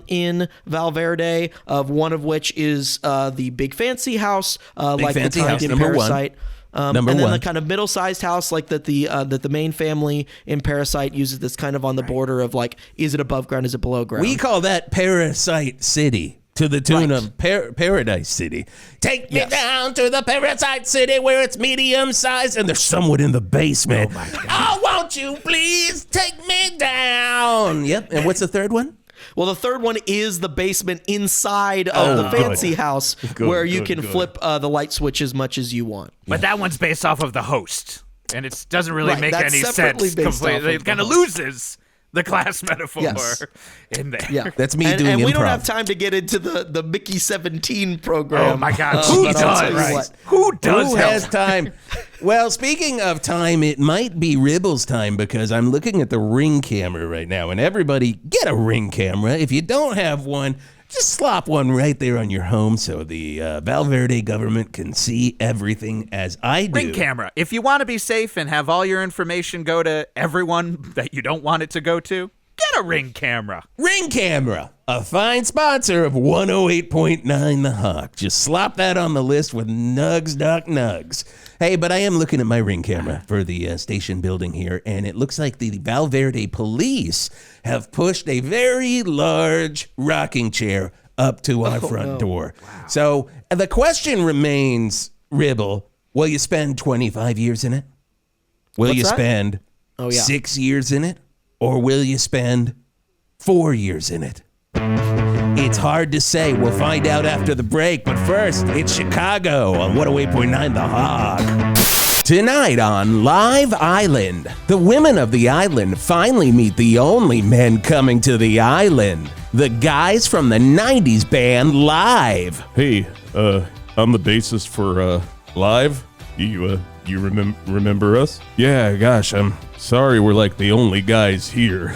in Val Verde, one of which is the big fancy house, like the kind in Parasite. And then the kind of middle-sized house, like that the main family in Parasite uses, this kind of on the border of like, is it above ground, is it below ground? We call that Parasite City. To the tune of Paradise City. Take me down to the Parasite City where it's medium sized and there's someone in the basement. Oh, my God. Oh, won't you please take me down? Yep. And what's the third one? Well, the third one is the basement inside of the fancy house where you can flip the light switch as much as you want. But that one's based off of the host. And it doesn't really make any sense completely. It kind of loses the class metaphor in there. Yeah. That's me doing improv. And we don't have time to get into the Mickey 17 program. Oh, my God. Who does? Who has time? Well, speaking of time, it might be Ribble's time because I'm looking at the Ring camera right now. And everybody, get a Ring camera. If you don't have one, just slop one right there on your home so the Val Verde government can see everything as I do. Ring camera. If you want to be safe and have all your information go to everyone that you don't want it to go to, get a Ring camera. Ring camera, a fine sponsor of 108.9 The Hawk. Just slop that on the list with Nugs Doc Nugs. Hey, but I am looking at my Ring camera for the station building here, and it looks like the Val Verde police have pushed a very large rocking chair up to our front door. Wow. So the question remains, Ribble, will you spend 25 years in it? Will you spend 6 years in it? Or will you spend 4 years in it? It's hard to say. We'll find out after the break. But first, it's Chicago on 108.9 The Hawk. Tonight on Live Island, the women of the island finally meet the only men coming to the island. The guys from the 90s band Live. Hey, I'm the bassist for Live. You remember us? Yeah, gosh, I'm sorry we're like the only guys here.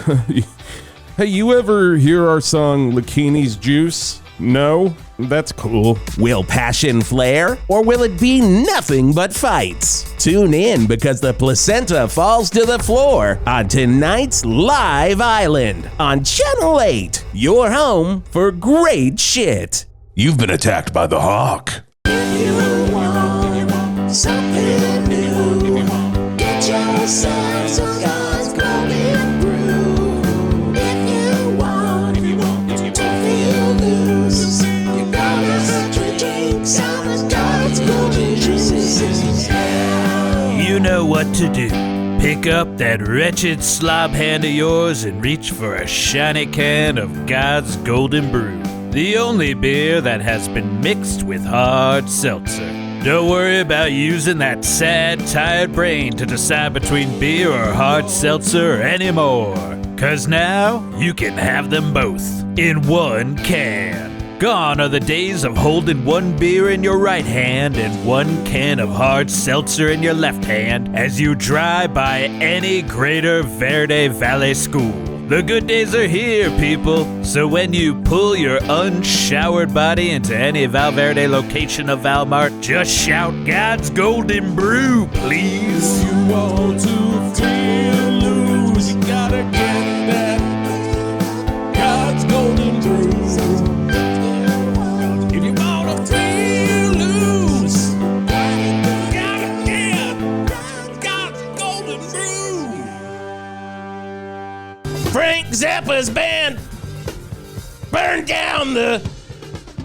Hey, you ever hear our song Lakini's Juice? No? That's cool. Will passion flare, or will it be nothing but fights? Tune in because the placenta falls to the floor on tonight's Live Island on Channel 8, your home for great shit. You've been attacked by the Hawk. If you want something new, get yourself some God's golden brew. If you want to feel loose, you gotta drink some God's golden juice. You know what to do. Pick up that wretched slob hand of yours and reach for a shiny can of God's golden brew. the only beer that has been mixed with hard seltzer. Don't worry about using that sad, tired brain to decide between beer or hard seltzer anymore. 'Cause now you can have them both in one can. Gone are the days of holding one beer in your right hand and one can of hard seltzer in your left hand as you drive by any Greater Verde Valley school. The good days are here, people, so when you pull your unshowered body into any Val Verde location of Valmart, just shout God's Golden Brew, please. You want to feel loose, you gotta get that God's Golden Brew. If you wanna feel loose, gotta get God's Golden Brew. Frank Zappa's band burned down the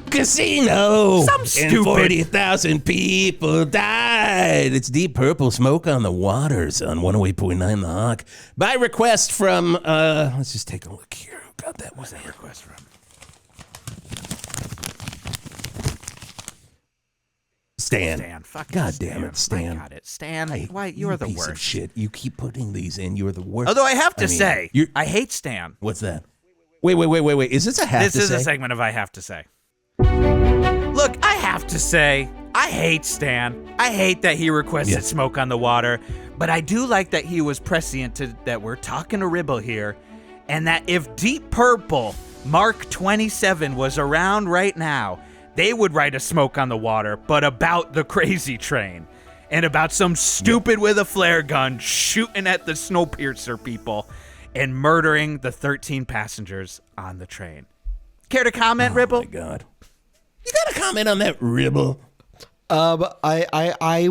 casino. Some And stupid- 40,000 people died. It's Deep Purple, Smoke on the Waters on 108.9 The Hawk. By request from, let's just take a look here. Who got that? What's that request from? Stan. Fuck God Stan. damn it, Stan. I got it. Stan, Hey, why, you're the piece of worst. shit. You keep putting these in. You're the worst. Although I have to mean, say, you're- I hate Stan. What's that? Wait. Is this a have This to is say? a segment of I have to say. Look, I have to say, I hate Stan. I hate that he requested Yes. Smoke on the Water, but I do like that he was prescient to that we're talking to Ribble here, and that if Deep Purple Mark 27 was around right now, they would write a Smoke on the Water, but about the Crazy Train and about some stupid with a flare gun shooting at the Snowpiercer people and murdering the 13 passengers on the train. Care to comment, Ribble? Oh my God. You got to comment on that, Ribble. I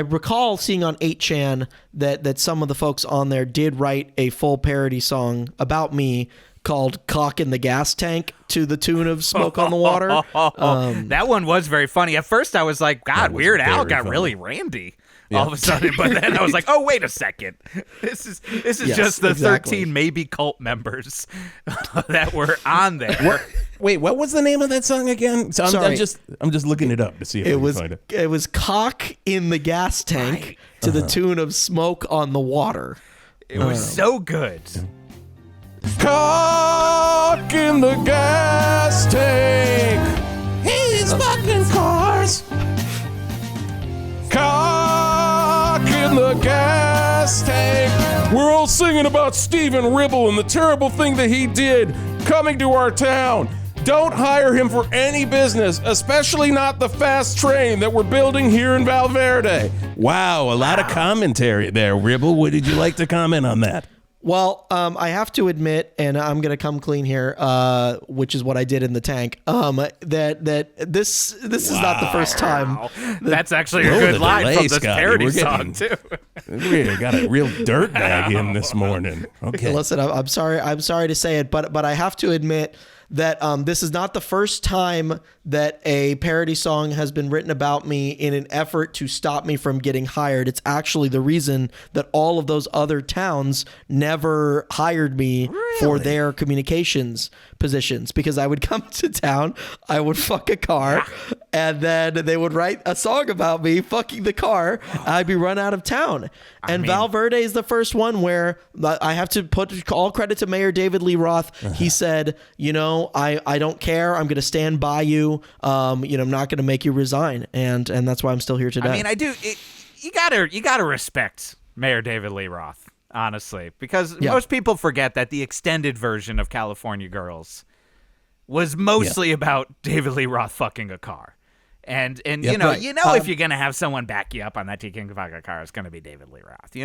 recall seeing on 8chan that some of the folks on there did write a full parody song about me called Cock in the Gas Tank to the tune of Smoke on the Water. That one was very funny. At first I was like, God, was Weird Al very got funny. really randy all of a sudden. But then I was like, oh, wait a second. This is Yes, just the exactly. 13 maybe cult members that were on there. Wait, what was the name of that song again? So I'm Sorry. just looking it up to see if I It can was find it. it was Cock in the Gas Tank to the tune of Smoke on the Water. It was so good. Cock in the gas tank. These fucking cars. Cock in the gas tank. We're all singing about Stephen Ribble and the terrible thing that he did coming to our town. Don't hire him for any business, especially not the fast train that we're building here in Val Verde. Wow, a lot of commentary there, Ribble. What did you like to comment on that? Well, I have to admit, and I'm gonna come clean here, which is what I did in the tank. That this is not the first time. That's actually a Whoa, good the line delay, from this Scotty. parody We're song, getting- too. We got a real dirt bag in this morning. Okay. Listen, I'm sorry. I'm sorry to say it, but I have to admit that this is not the first time that a parody song has been written about me in an effort to stop me from getting hired. It's actually the reason that all of those other towns never hired me for their communications positions, because I would come to town, I would fuck a car, and then they would write a song about me fucking the car. I'd be run out of town. And Val Verde is the first one where I have to put all credit to Mayor David Lee Roth. He said, I don't care. I'm going to stand by you. I'm not going to make you resign. And that's why I'm still here today. I mean, I do. You gotta respect Mayor David Lee Roth, honestly, because most people forget that the extended version of California Girls was mostly about David Lee Roth fucking a car, and right. if you're gonna have someone back you up on that he can fuck a car, it's gonna be David Lee Roth,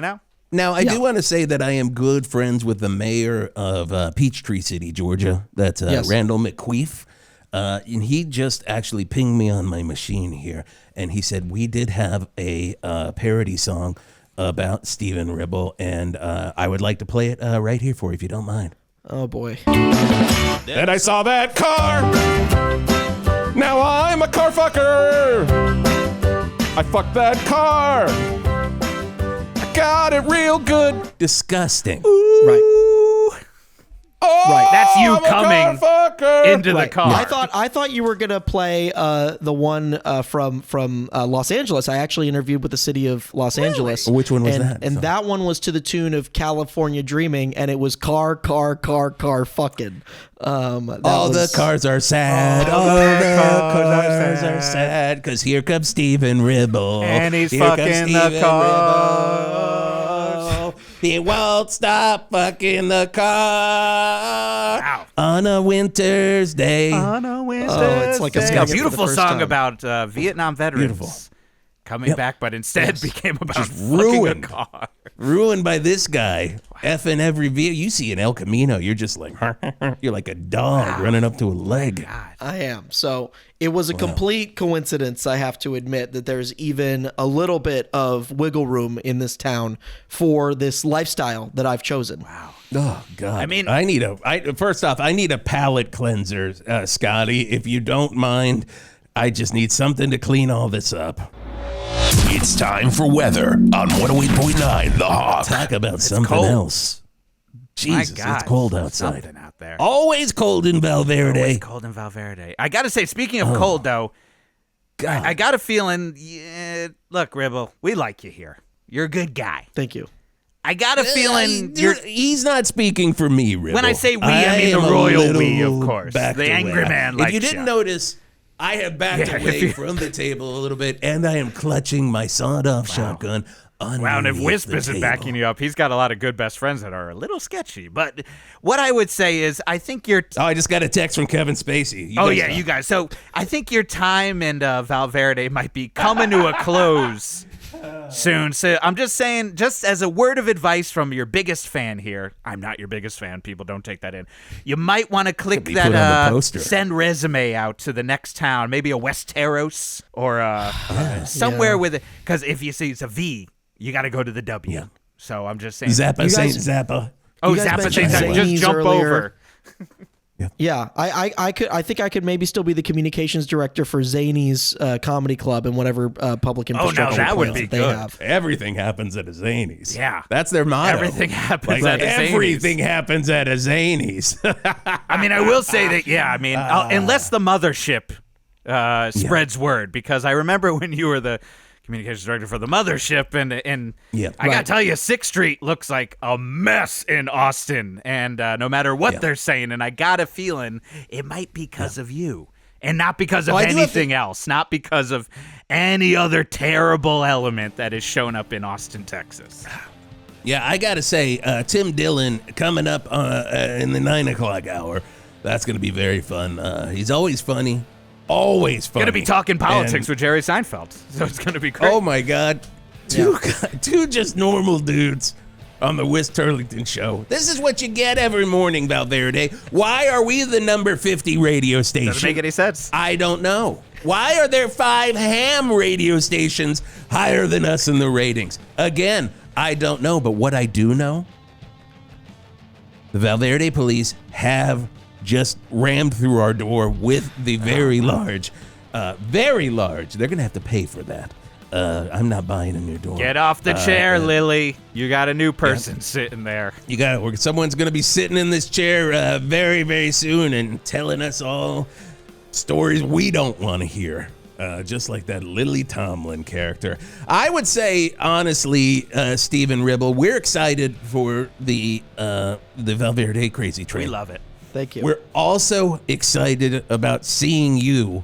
Now, I do want to say that I am good friends with the mayor of Peachtree City, Georgia. That's Randall McQueef. And he just actually pinged me on my machine here, and he said we did have a parody song about Stephen Ribble, and I would like to play it right here for you, if you don't mind. oh boy. And I saw that car. Now I'm a car fucker. I fucked that car. I got it real good. Disgusting. Right. Oh, Right. That's you I'm a coming car fucker. into the car. I thought you were gonna play the one from Los Angeles. I actually interviewed with the city of Los Angeles. Which one was and, that? And So- that one was to the tune of California Dreaming, and it was car fucking. All the cars are sad. All the cars are sad. Because here comes Stephen Ribble. And he's Here comes fucking the Stephen car. Ribble. He won't stop fucking the car. Wow. On a winter's day. On a Wednesday. Oh, it's like a a singing for the beautiful first song time. about Vietnam veterans Beautiful. coming back, but instead became about Just fucking ruined. a car. Ruined by this guy. Effing every vehicle. You see an El Camino, you're just like, you're like a dog running up to a leg. I am. So it was a complete coincidence, I have to admit, that there's even a little bit of wiggle room in this town for this lifestyle that I've chosen. Wow. Oh God! I mean- first off, I need a palate cleanser, Scotty. If you don't mind, I just need something to clean all this up. It's time for weather on 108.9 The Hawk. Talk about something cold. else. Jesus, My God, it's cold outside. Something out there. Always cold in Val Verde. Always cold in Val Verde. I got to say, speaking of cold, though, God. I got a feeling. Yeah, look, Ribble, we like you here. You're a good guy. Thank you. I got a feeling He's not speaking for me, Ribble. When I say we, I mean the am a royal we, of little course. backed The angry away. man If likes you didn't ya. notice, I have backed Yeah, if away you- from the table a little bit, and I am clutching my sawed-off shotgun underneath Wow, and if Whisp the isn't table. backing you up, he's got a lot of good best friends that are a little sketchy. But what I would say is, I think you're. Oh, I just got a text from Kevin Spacey. You guys. So I think your time in Val Verde might be coming to a close soon. So I'm just saying, just as a word of advice from your biggest fan here, I'm not your biggest fan. People, don't take that in. You might want to click be put on the that poster. send resume out to the next town, maybe a Westeros or somewhere with it. Because if you see it's a V, you got to go to the W. Yeah. So I'm just saying. Zappa, You Saint guys- Zappa. Oh, You guys Zappa, mentioned Zappa, just Zanies jump earlier. over. Yeah, I think I could maybe still be the communications director for Zany's comedy club and whatever public infrastructure that would plans be that they good. have. Everything happens at a Zanies. Yeah. That's their motto. Everything happens Like, at a Zanies. Everything happens at a Zanies. I mean, I will say that, yeah, I mean, unless the mothership spreads word, because I remember when you were the communications director for the mothership, and Yeah. I gotta tell you, 6th Street looks like a mess in Austin, and no matter what they're saying, and I got a feeling it might be because of you. And not because of I do have anything else, not because of any other terrible element that has shown up in Austin, Texas. Yeah, I got to say, Tim Dillon coming up in the 9 o'clock hour. That's going to be very fun. He's always funny. Always funny. Gonna be talking politics And- with Jerry Seinfeld, so it's gonna be great. Oh, my God. Two just normal dudes on the Wist Turlington Show. This is what you get every morning, Val Verde. Why are we the number 50 radio station? Doesn't make any sense. I don't know. Why are there 5 ham radio stations higher than us in the ratings? Again, I don't know. But what I do know, the Val Verde police have just rammed through our door with the very large. They're going to have to pay for that. I'm not buying a new door. Get off the chair, Lily. You got a new person sitting there. You got someone's going to be sitting in this chair very, very soon and telling us all stories we don't want to hear. Just like that Lily Tomlin character. I would say, honestly, Stephen Ribble, we're excited for the Val Verde Crazy Train. We love it. Thank you. We're also excited about seeing you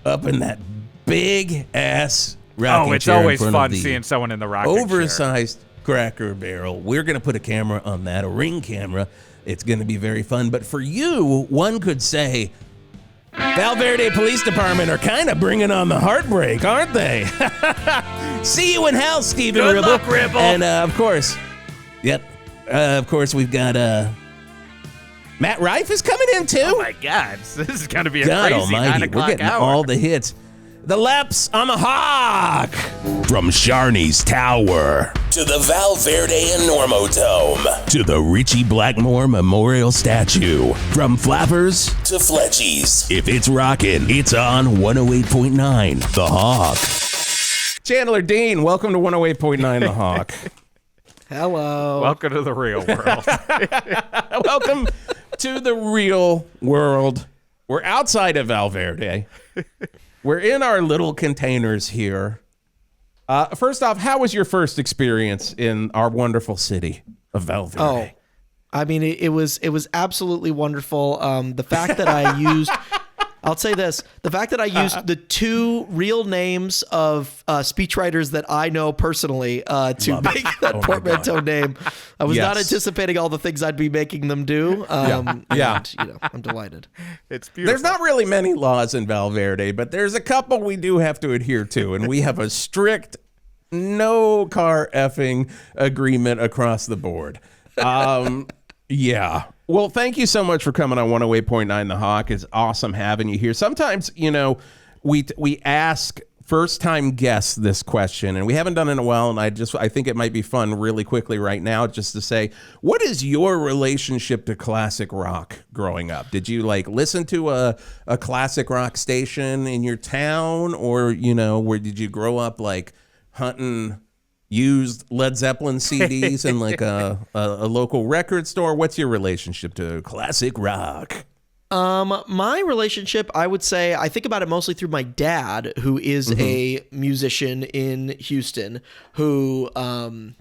up in that big ass rocking Oh, it's chair in always front fun of the seeing someone in the rocking chair. oversized Cracker Barrel. We're going to put a camera on that, a ring camera. It's going to be very fun. But for you, one could say Val Verde Police Department are kind of bringing on the heartbreak, aren't they? See you in hell, Stephen Good Ribble. luck, Ribble. And of course, we've got Matt Rife is coming in too. Oh my God, this is gonna be a God crazy 9 almighty, we're o'clock getting hour. all the hits. The Leps on the Hawk. From Sharney's Tower to the Val Verde and Normo Dome To the Richie Blackmore Memorial Statue. from Flappers to Fletchies. If it's rockin', it's on 108.9 The Hawk. Chandler Dean, welcome to 108.9 The Hawk. Hello. Welcome to the real world. to the real world. We're outside of Val Verde. We're in our little containers here. First off, how was your first experience in our wonderful city of Val Verde? Oh, I mean, it was absolutely wonderful. The fact that I used, I'll say this, the fact that I used the two real names of speechwriters that I know personally to make that portmanteau name. I was not anticipating all the things I'd be making them do. And, I'm delighted. It's beautiful. There's not really many laws in Val Verde, but there's a couple we do have to adhere to, and we have a strict no car effing agreement across the board. Yeah. Well, thank you so much for coming on 108.9 The Hawk. It's awesome having you here. Sometimes, we ask first-time guests this question, and we haven't done it in a while, and I think it might be fun really quickly right now just to say, what is your relationship to classic rock growing up? Did you, listen to a classic rock station in your town, or, where did you grow up, hunting used Led Zeppelin CDs in a local record store? What's your relationship to classic rock? My relationship, I would say, I think about it mostly through my dad, who is a musician in Houston, who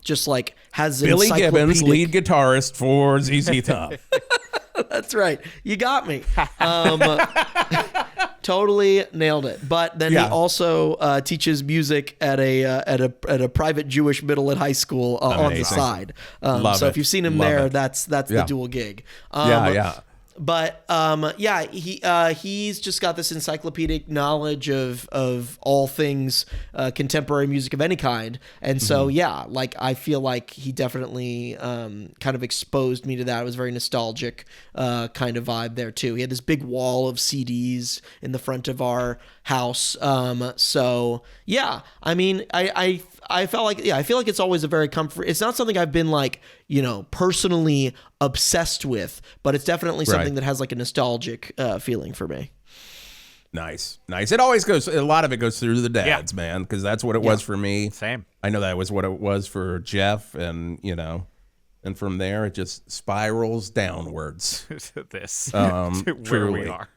just has an Billy Gibbons, lead guitarist for ZZ Top. That's right. You got me. Totally nailed it. But then he also teaches music at a private Jewish middle and high school on the side. So if you've seen him there, that's the dual gig. But he's just got this encyclopedic knowledge of all things contemporary music of any kind, and so I feel like he definitely kind of exposed me to that. It was a very nostalgic kind of vibe there too. He had this big wall of CDs in the front of our house. So yeah, I mean, I felt like, I feel like it's always a very comfort. It's not something I've been personally obsessed with, but it's definitely something that has a nostalgic feeling for me. Nice. It always goes, a lot of it goes through the dads, man, because that's what it was for me. Same. I know that was what it was for Jeff, and, and from there it just spirals downwards. This. Where truly. We are.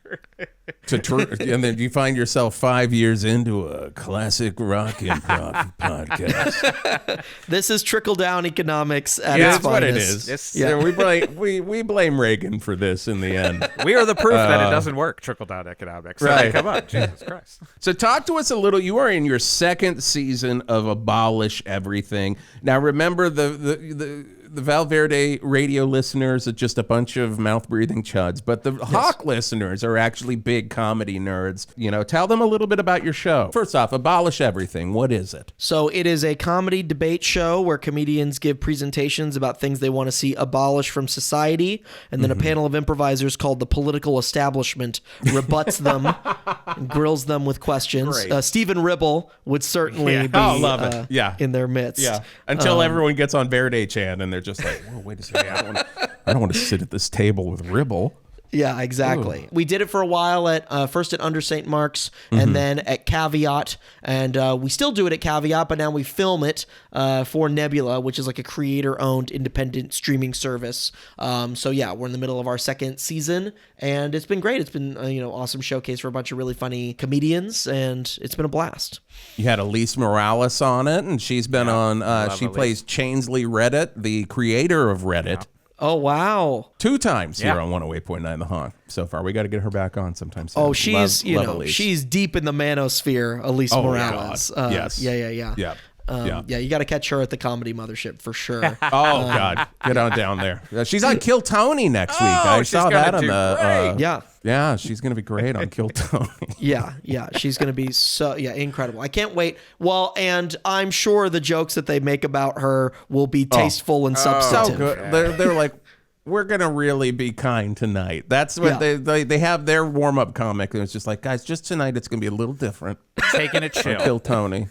And then you find yourself 5 years into a classic rock improv podcast. This is trickle down economics at its that's finest. what it is. We blame Reagan for this in the end. We are the proof that it doesn't work, trickle down economics. Right. Come on, Jesus Christ. So talk to us a little. You are in your second season of Abolish Everything. Now remember the Val Verde radio listeners are just a bunch of mouth-breathing chuds, but the Hawk listeners are actually big comedy nerds. Tell them a little bit about your show. First off, Abolish Everything. What is it? So it is a comedy debate show where comedians give presentations about things they want to see abolished from society, and then a panel of improvisers called the political establishment rebuts them and grills them with questions. Stephen Ribble would certainly be in their midst. Yeah, until everyone gets on Verde Chan and they're just like, whoa, wait a second, I don't want to sit at this table with Ribble. Yeah, exactly. Ooh. We did it for a while at first at Under St. Mark's and then at Caveat, and we still do it at Caveat, but now we film it for Nebula, which is a creator-owned independent streaming service. So yeah, we're in the middle of our second season, and it's been great. It's been awesome showcase for a bunch of really funny comedians, and it's been a blast. You had Elise Morales on it, and she's been on. She plays Chainsley Reddit, the creator of Reddit. Yeah. Oh, wow. 2 times here on 108.9 The Hawk so far. We got to get her back on sometime soon. Oh, she's, she's deep in the manosphere, Elise Morales. Yes. Yeah. You got to catch her at the Comedy Mothership for sure. God. Get on down there. She's on Kill Tony next week. I saw that on the... Yeah, she's going to be great on Kill Tony. Yeah, she's going to be incredible. I can't wait. Well, and I'm sure the jokes that they make about her will be tasteful and substantive. So good. They're like, we're going to really be kind tonight. That's what they have their warm-up comic, and it's just like, guys, just tonight it's going to be a little different. Taking it chill. Kill Tony.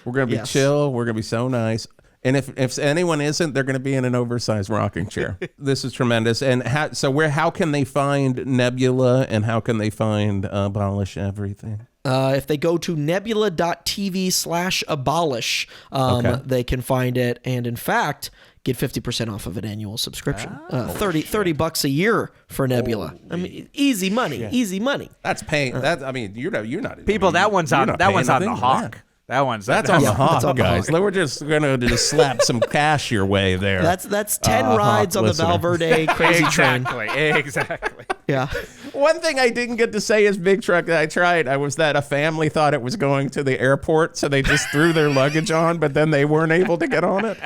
We're going to be chill. We're going to be so nice. And if anyone isn't, they're going to be in an oversized rocking chair. This is tremendous. And how can they find Nebula, and how can they find Abolish Everything? If they go to nebula.tv/abolish, they can find it. And in fact, get 50% off of an annual subscription. $30 a year for Nebula. I mean, easy money, easy money. That's paying. You're not. People, that one's on the Hawk. That's on the Hawk, guys. We're just gonna just slap some cash your way there. That's 10 rides on the Val Verde Crazy Train. Exactly. Yeah. One thing I didn't get to say is big truck that I tried. Was that a family thought it was going to the airport, so they just threw their luggage on, but then they weren't able to get on it.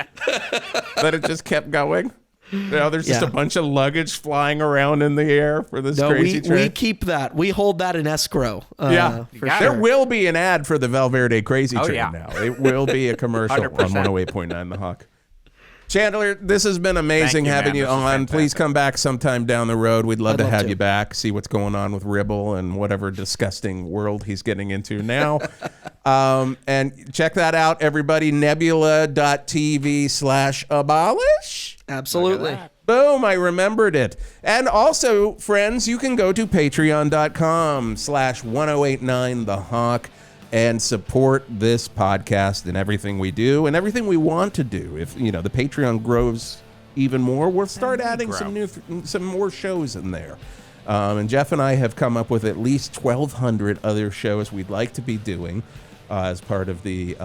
But it just kept going. There's just a bunch of luggage flying around in the air for this crazy train. We keep that. We hold that in escrow. For sure. There will be an ad for the Val Verde Crazy Train now. It will be a commercial 100%. On 108.9 The Hawk. Chandler, this has been amazing having you on. Fantastic. Please come back sometime down the road. We'd love to have you back, see what's going on with Ribble and whatever disgusting world he's getting into now. And check that out, everybody. Nebula.tv/abolish. Absolutely. Boom, I remembered it. And also, friends, you can go to patreon.com/1089 The Hawk and support this podcast and everything we do and everything we want to do. If the Patreon grows even more, we'll start adding some more shows in there. And Jeff and I have come up with at least 1,200 other shows we'd like to be doing as part of the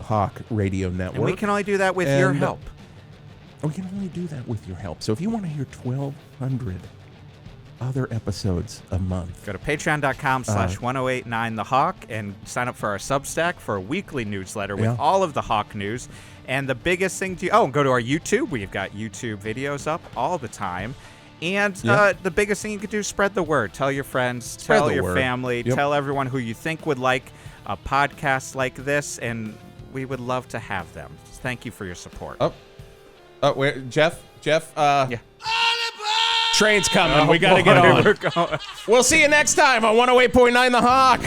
Hawk Radio Network. And we can only do that with your help. We can only do that with your help. So if you want to hear 1,200 other episodes a month, go to patreon.com/1089 The Hawk and sign up for our Substack for a weekly newsletter with all of the Hawk news. And the biggest thing go to our YouTube. We've got YouTube videos up all the time. And the biggest thing you could do is spread the word. Tell your friends, tell your family, tell everyone who you think would like a podcast like this, and we would love to have them. Thank you for your support. Wait, Jeff, train's coming. We got to get on. We'll see you next time on 108.9 The Hawk.